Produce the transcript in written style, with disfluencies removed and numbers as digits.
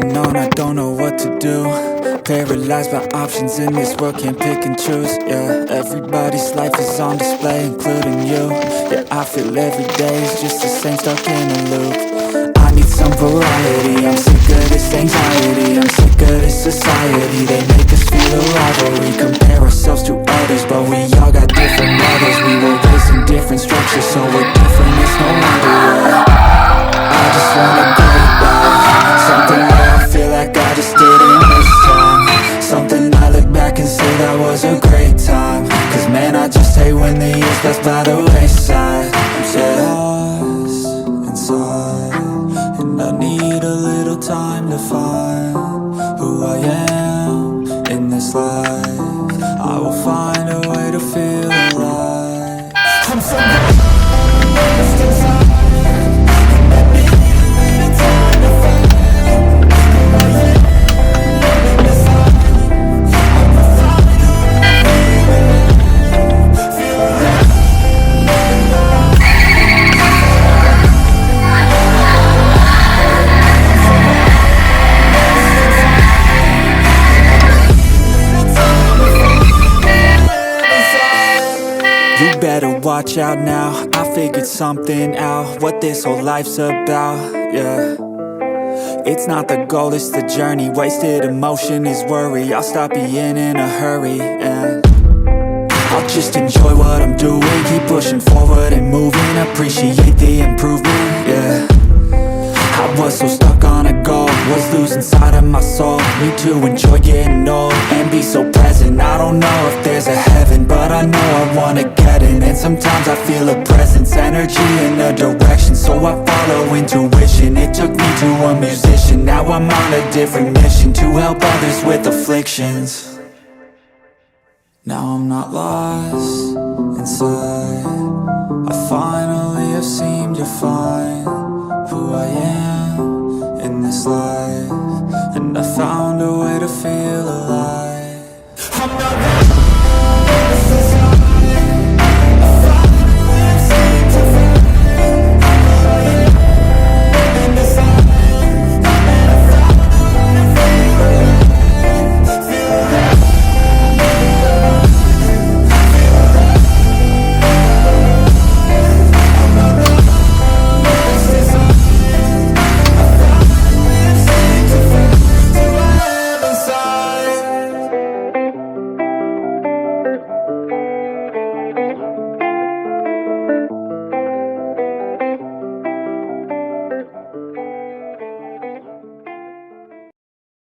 unknown, I don't know what to do. Paralyzed by options in this world, can't pick and choose. Yeah, everybody's life is on display, including you. Yeah, I feel every day is just the same, stuck in a loop. I need some variety, I'm sick of this anxiety. I'm sick of this society, they make us feel a rivalry. Compare ourselves to others, but we all got different mothers. We were raised in different structures, so we're different, it's no wonder. I just want a great life, something where I feel like I just didn't miss time. Something I look back and say that was a great time. Cause man, I just hate when the years pass by the wayside. I'm so lost inside, and I need a little time to find who I am in this life. I will find a way to feel alive. I'm so lost inside. You better watch out now, I figured something out, what this whole life's about, yeah. It's not the goal, it's the journey, wasted emotion is worry. I'll stop being in a hurry, and I'll just enjoy what I'm doing. Keep pushing forward and moving, appreciate the improvement, yeah. I was so stuck on a goal, was losing sight of my soul. Need to enjoy getting old and be so present. I don't know if there's a heaven, but I know I wanna get in. And sometimes I feel a presence, energy in a direction, so I follow intuition. It took me to a musician, now I'm on a different mission, to help others with afflictions. Now I'm not lost inside, I finally have seemed to find who I am in this life, and I found a way to feel alive.